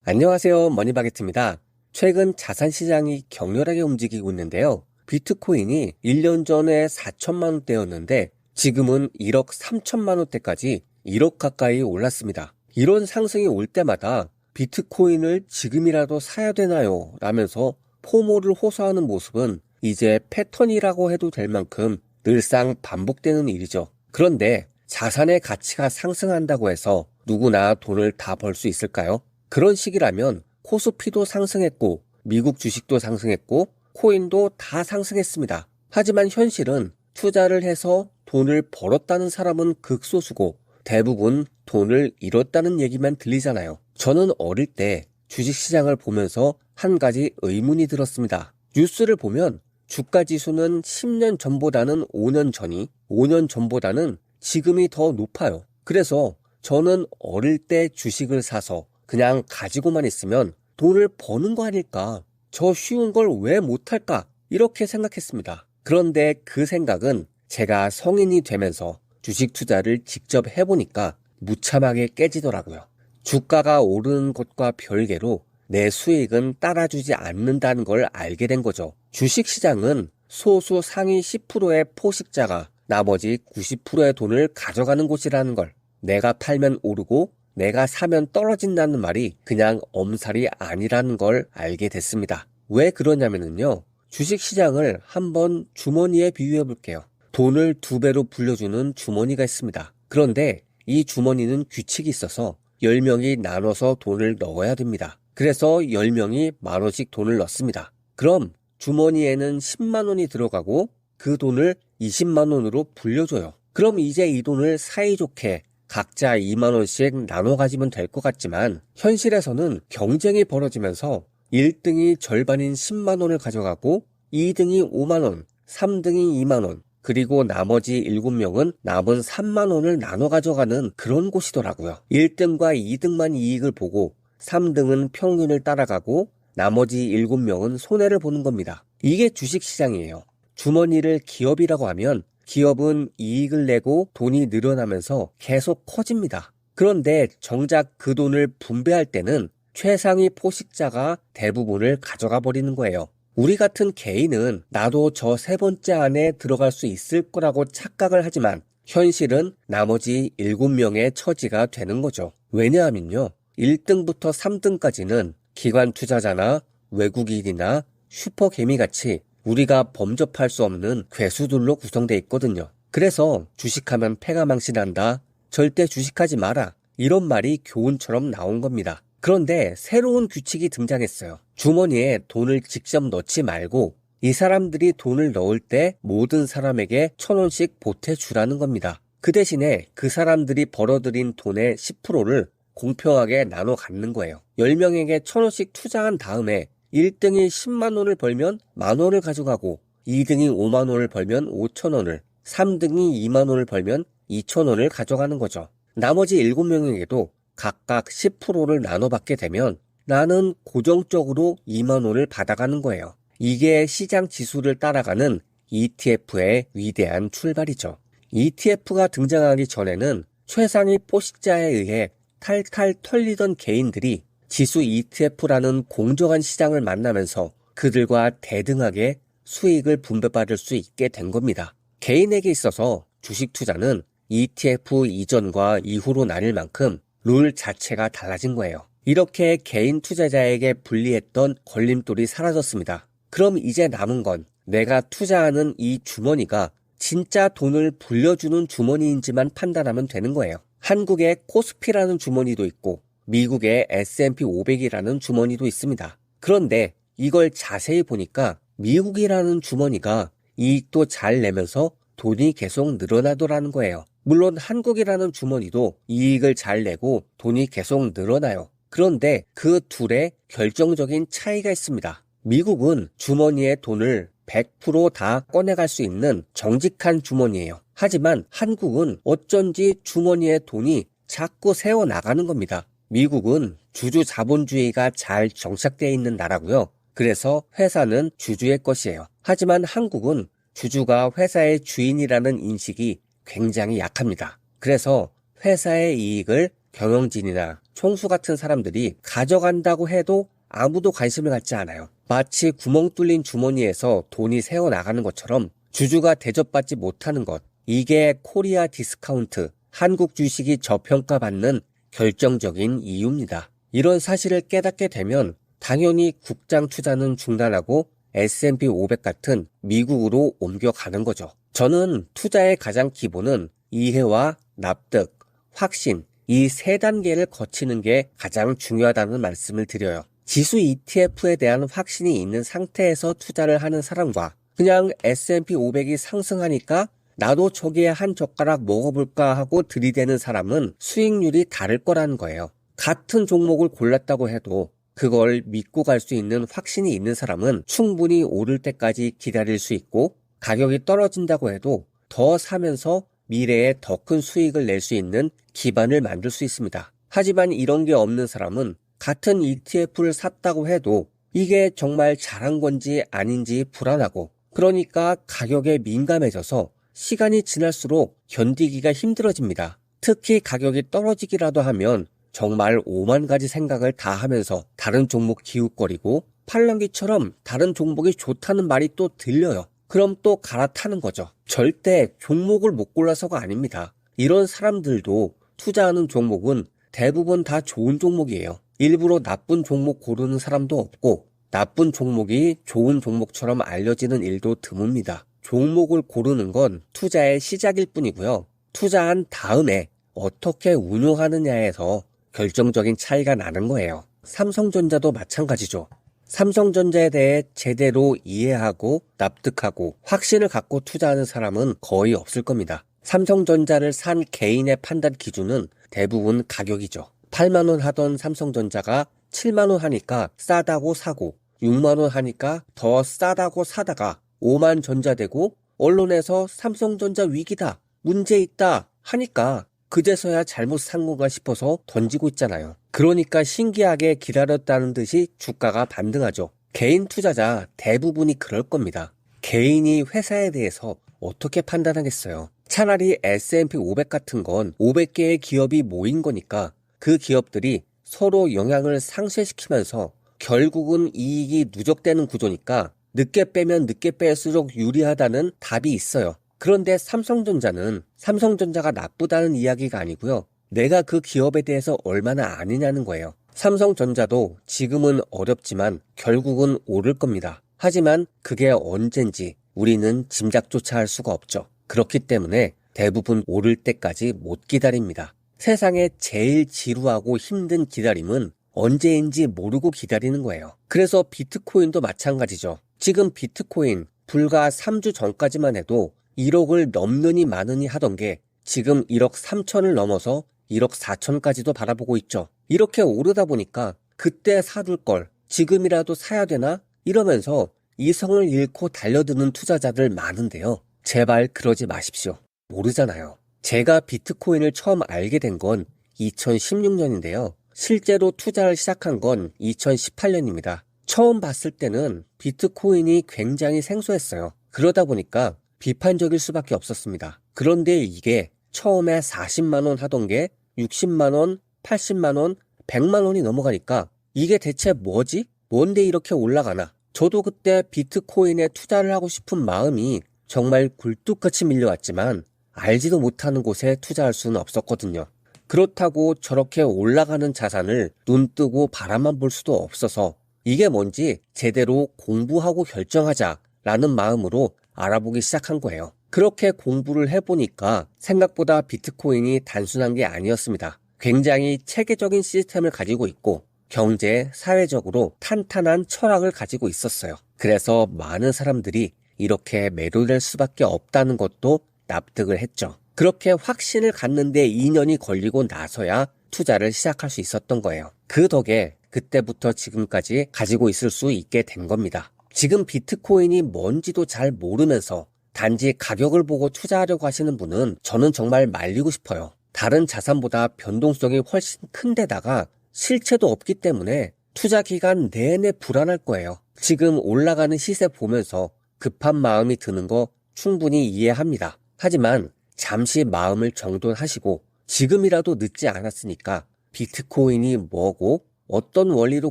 안녕하세요. 머니바게트입니다. 최근 자산 시장이 격렬하게 움직이고 있는데요. 비트코인이 1년 전에 4천만 원대였는데 지금은 1억 3천만 원대까지 1억 가까이 올랐습니다. 이런 상승이 올 때마다 비트코인을 지금이라도 사야 되나요? 라면서 포모를 호소하는 모습은 이제 패턴이라고 해도 될 만큼 늘상 반복되는 일이죠. 그런데 자산의 가치가 상승한다고 해서 누구나 돈을 다 벌 수 있을까요? 그런 시기라면 코스피도 상승했고 미국 주식도 상승했고 코인도 다 상승했습니다. 하지만 현실은 투자를 해서 돈을 벌었다는 사람은 극소수고 대부분 돈을 잃었다는 얘기만 들리잖아요. 저는 어릴 때 주식시장을 보면서 한 가지 의문이 들었습니다. 뉴스를 보면 주가 지수는 10년 전보다는 5년 전이, 5년 전보다는 지금이 더 높아요. 그래서 저는 어릴 때 주식을 사서 그냥 가지고만 있으면 돈을 버는 거 아닐까? 저 쉬운 걸 왜 못할까? 이렇게 생각했습니다. 그런데 그 생각은 제가 성인이 되면서 주식 투자를 직접 해보니까 무참하게 깨지더라고요. 주가가 오르는 것과 별개로 내 수익은 따라주지 않는다는 걸 알게 된 거죠. 주식시장은 소수 상위 10%의 포식자가 나머지 90%의 돈을 가져가는 곳이라는 걸, 내가 팔면 오르고 내가 사면 떨어진다는 말이 그냥 엄살이 아니라는 걸 알게 됐습니다. 왜 그러냐면요. 주식시장을 한번 주머니에 비유해 볼게요. 돈을 2배로 불려주는 주머니가 있습니다. 그런데 이 주머니는 규칙이 있어서 10명이 나눠서 돈을 넣어야 됩니다. 그래서 10명이 만 원씩 돈을 넣습니다. 그럼 주머니에는 10만 원이 들어가고 그 돈을 20만 원으로 불려줘요. 그럼 이제 이 돈을 사이좋게 각자 2만 원씩 나눠 가지면 될 것 같지만 현실에서는 경쟁이 벌어지면서 1등이 절반인 10만 원을 가져가고 2등이 5만 원, 3등이 2만 원, 그리고 나머지 7명은 남은 3만 원을 나눠 가져가는 그런 곳이더라고요. 1등과 2등만 이익을 보고 3등은 평균을 따라가고 나머지 7명은 손해를 보는 겁니다. 이게 주식시장이에요. 주머니를 기업이라고 하면 기업은 이익을 내고 돈이 늘어나면서 계속 커집니다. 그런데 정작 그 돈을 분배할 때는 최상위 포식자가 대부분을 가져가 버리는 거예요. 우리 같은 개인은 나도 저 세 번째 안에 들어갈 수 있을 거라고 착각을 하지만 현실은 나머지 7명의 처지가 되는 거죠. 왜냐하면요. 1등부터 3등까지는 기관 투자자나 외국인이나 슈퍼개미같이 우리가 범접할 수 없는 괴수들로 구성되어 있거든요. 그래서 주식하면 패가 망신한다. 절대 주식하지 마라. 이런 말이 교훈처럼 나온 겁니다. 그런데 새로운 규칙이 등장했어요. 주머니에 돈을 직접 넣지 말고 이 사람들이 돈을 넣을 때 모든 사람에게 1,000원씩 보태주라는 겁니다. 그 대신에 그 사람들이 벌어들인 돈의 10%를 공평하게 나눠 갖는 거예요. 10명에게 1,000원씩 투자한 다음에 1등이 10만 원을 벌면 만 원을 가져가고 2등이 5만 원을 벌면 5천 원을, 3등이 2만 원을 벌면 2천 원을 가져가는 거죠. 나머지 7명에게도 각각 10%를 나눠받게 되면 나는 고정적으로 2만 원을 받아가는 거예요. 이게 시장 지수를 따라가는 ETF의 위대한 출발이죠. ETF가 등장하기 전에는 최상위 포식자에 의해 탈탈 털리던 개인들이 지수 ETF라는 공정한 시장을 만나면서 그들과 대등하게 수익을 분배받을 수 있게 된 겁니다. 개인에게 있어서 주식 투자는 ETF 이전과 이후로 나뉠 만큼 룰 자체가 달라진 거예요. 이렇게 개인 투자자에게 불리했던 걸림돌이 사라졌습니다. 그럼 이제 남은 건 내가 투자하는 이 주머니가 진짜 돈을 불려주는 주머니인지만 판단하면 되는 거예요. 한국의 코스피라는 주머니도 있고 미국의 S&P 500이라는 주머니도 있습니다. 그런데 이걸 자세히 보니까 미국이라는 주머니가 이익도 잘 내면서 돈이 계속 늘어나더라는 거예요. 물론 한국이라는 주머니도 이익을 잘 내고 돈이 계속 늘어나요. 그런데 그 둘의 결정적인 차이가 있습니다. 미국은 주머니에 돈을 100%다 꺼내갈 수 있는 정직한 주머니예요. 하지만 한국은 어쩐지 주머니에 돈이 자꾸 새어나가는 겁니다. 미국은 주주 자본주의가 잘 정착되어 있는 나라고요. 그래서 회사는 주주의 것이에요. 하지만 한국은 주주가 회사의 주인이라는 인식이 굉장히 약합니다. 그래서 회사의 이익을 경영진이나 총수 같은 사람들이 가져간다고 해도 아무도 관심을 갖지 않아요. 마치 구멍 뚫린 주머니에서 돈이 새어나가는 것처럼 주주가 대접받지 못하는 것. 이게 코리아 디스카운트, 한국 주식이 저평가받는 결정적인 이유입니다. 이런 사실을 깨닫게 되면 당연히 국장 투자는 중단하고 S&P 500 같은 미국으로 옮겨가는 거죠. 저는 투자의 가장 기본은 이해와 납득, 확신, 이 세 단계를 거치는 게 가장 중요하다는 말씀을 드려요. 지수 ETF에 대한 확신이 있는 상태에서 투자를 하는 사람과 그냥 S&P 500이 상승하니까 나도 저기에 한 젓가락 먹어볼까 하고 들이대는 사람은 수익률이 다를 거라는 거예요. 같은 종목을 골랐다고 해도 그걸 믿고 갈 수 있는 확신이 있는 사람은 충분히 오를 때까지 기다릴 수 있고 가격이 떨어진다고 해도 더 사면서 미래에 더 큰 수익을 낼 수 있는 기반을 만들 수 있습니다. 하지만 이런 게 없는 사람은 같은 ETF를 샀다고 해도 이게 정말 잘한 건지 아닌지 불안하고 그러니까 가격에 민감해져서 시간이 지날수록 견디기가 힘들어집니다. 특히 가격이 떨어지기라도 하면 정말 오만 가지 생각을 다 하면서 다른 종목 기웃거리고 팔랑귀처럼 다른 종목이 좋다는 말이 또 들려요. 그럼 또 갈아타는 거죠. 절대 종목을 못 골라서가 아닙니다. 이런 사람들도 투자하는 종목은 대부분 다 좋은 종목이에요. 일부러 나쁜 종목 고르는 사람도 없고 나쁜 종목이 좋은 종목처럼 알려지는 일도 드뭅니다. 종목을 고르는 건 투자의 시작일 뿐이고요. 투자한 다음에 어떻게 운용하느냐에서 결정적인 차이가 나는 거예요. 삼성전자도 마찬가지죠. 삼성전자에 대해 제대로 이해하고 납득하고 확신을 갖고 투자하는 사람은 거의 없을 겁니다. 삼성전자를 산 개인의 판단 기준은 대부분 가격이죠. 8만 원 하던 삼성전자가 7만 원 하니까 싸다고 사고 6만 원 하니까 더 싸다고 사다가 5만 전자 되고 언론에서 삼성전자 위기다, 문제 있다 하니까 그제서야 잘못 산 건가 싶어서 던지고 있잖아요. 그러니까 신기하게 기다렸다는 듯이 주가가 반등하죠. 개인 투자자 대부분이 그럴 겁니다. 개인이 회사에 대해서 어떻게 판단하겠어요? 차라리 S&P 500 같은 건 500개의 기업이 모인 거니까 그 기업들이 서로 영향을 상쇄시키면서 결국은 이익이 누적되는 구조니까 늦게 빼면 늦게 뺄수록 유리하다는 답이 있어요. 그런데 삼성전자는 삼성전자가 나쁘다는 이야기가 아니고요. 내가 그 기업에 대해서 얼마나 아느냐는 거예요. 삼성전자도 지금은 어렵지만 결국은 오를 겁니다. 하지만 그게 언젠지 우리는 짐작조차 할 수가 없죠. 그렇기 때문에 대부분 오를 때까지 못 기다립니다. 세상에 제일 지루하고 힘든 기다림은 언제인지 모르고 기다리는 거예요. 그래서 비트코인도 마찬가지죠. 지금 비트코인 불과 3주 전까지만 해도 1억을 넘느니 마느니 하던 게 지금 1억 3천을 넘어서 1억 4천까지도 바라보고 있죠. 이렇게 오르다 보니까 그때 사둘 걸 지금이라도 사야 되나? 이러면서 이성을 잃고 달려드는 투자자들 많은데요. 제발 그러지 마십시오. 모르잖아요. 제가 비트코인을 처음 알게 된 건 2016년인데요. 실제로 투자를 시작한 건 2018년입니다. 처음 봤을 때는 비트코인이 굉장히 생소했어요. 그러다 보니까 비판적일 수밖에 없었습니다. 그런데 이게 처음에 40만 원 하던 게 60만 원, 80만 원, 100만 원이 넘어가니까 이게 대체 뭐지? 뭔데 이렇게 올라가나? 저도 그때 비트코인에 투자를 하고 싶은 마음이 정말 굴뚝같이 밀려왔지만 알지도 못하는 곳에 투자할 수는 없었거든요. 그렇다고 저렇게 올라가는 자산을 눈 뜨고 바라만 볼 수도 없어서 이게 뭔지 제대로 공부하고 결정하자라는 마음으로 알아보기 시작한 거예요. 그렇게 공부를 해보니까 생각보다 비트코인이 단순한 게 아니었습니다. 굉장히 체계적인 시스템을 가지고 있고 경제, 사회적으로 탄탄한 철학을 가지고 있었어요. 그래서 많은 사람들이 이렇게 매료될 수밖에 없다는 것도 납득을 했죠. 그렇게 확신을 갖는데 2년이 걸리고 나서야 투자를 시작할 수 있었던 거예요. 그 덕에 그때부터 지금까지 가지고 있을 수 있게 된 겁니다. 지금 비트코인이 뭔지도 잘 모르면서 단지 가격을 보고 투자하려고 하시는 분은 저는 정말 말리고 싶어요. 다른 자산보다 변동성이 훨씬 큰 데다가 실체도 없기 때문에 투자 기간 내내 불안할 거예요. 지금 올라가는 시세 보면서 급한 마음이 드는 거 충분히 이해합니다. 하지만 잠시 마음을 정돈하시고 지금이라도 늦지 않았으니까 비트코인이 뭐고 어떤 원리로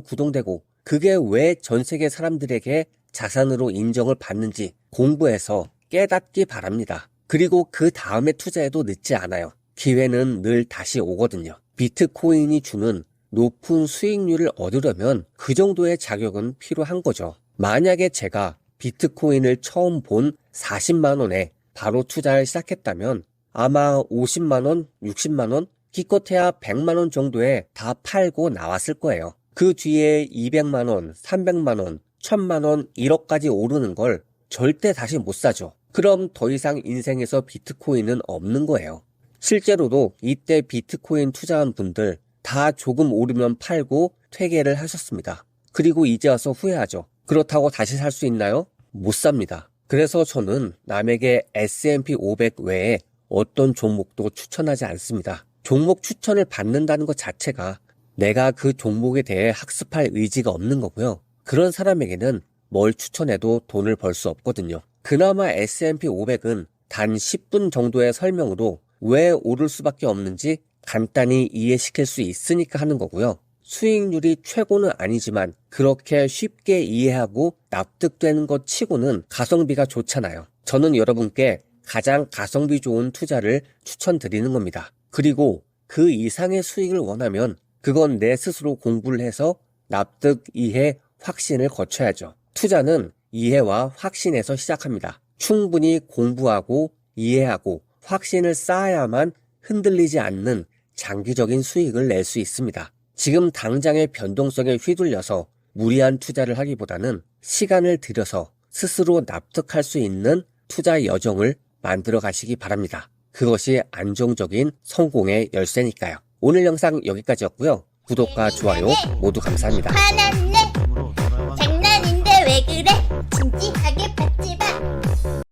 구동되고 그게 왜 전 세계 사람들에게 자산으로 인정을 받는지 공부해서 깨닫기 바랍니다. 그리고 그 다음에 투자해도 늦지 않아요. 기회는 늘 다시 오거든요. 비트코인이 주는 높은 수익률을 얻으려면 그 정도의 자격은 필요한 거죠. 만약에 제가 비트코인을 처음 본 40만 원에 바로 투자를 시작했다면 아마 50만 원, 60만 원, 기껏해야 100만 원 정도에 다 팔고 나왔을 거예요. 그 뒤에 200만 원, 300만 원, 1000만 원, 1억까지 오르는 걸 절대 다시 못 사죠. 그럼 더 이상 인생에서 비트코인은 없는 거예요. 실제로도 이때 비트코인 투자한 분들 다 조금 오르면 팔고 퇴계를 하셨습니다. 그리고 이제 와서 후회하죠. 그렇다고 다시 살 수 있나요? 못 삽니다. 그래서 저는 남에게 S&P 500 외에 어떤 종목도 추천하지 않습니다. 종목 추천을 받는다는 것 자체가 내가 그 종목에 대해 학습할 의지가 없는 거고요. 그런 사람에게는 뭘 추천해도 돈을 벌 수 없거든요. 그나마 S&P 500은 단 10분 정도의 설명으로 왜 오를 수밖에 없는지 간단히 이해시킬 수 있으니까 하는 거고요. 수익률이 최고는 아니지만 그렇게 쉽게 이해하고 납득되는 것 치고는 가성비가 좋잖아요. 저는 여러분께 가장 가성비 좋은 투자를 추천드리는 겁니다. 그리고 그 이상의 수익을 원하면 그건 내 스스로 공부를 해서 납득, 이해, 확신을 거쳐야죠. 투자는 이해와 확신에서 시작합니다. 충분히 공부하고 이해하고 확신을 쌓아야만 흔들리지 않는 장기적인 수익을 낼 수 있습니다. 지금 당장의 변동성에 휘둘려서 무리한 투자를 하기보다는 시간을 들여서 스스로 납득할 수 있는 투자 여정을 만들어 가시기 바랍니다. 그것이 안정적인 성공의 열쇠니까요. 오늘 영상 여기까지였고요. 구독과 좋아요 모두 감사합니다. 화났네.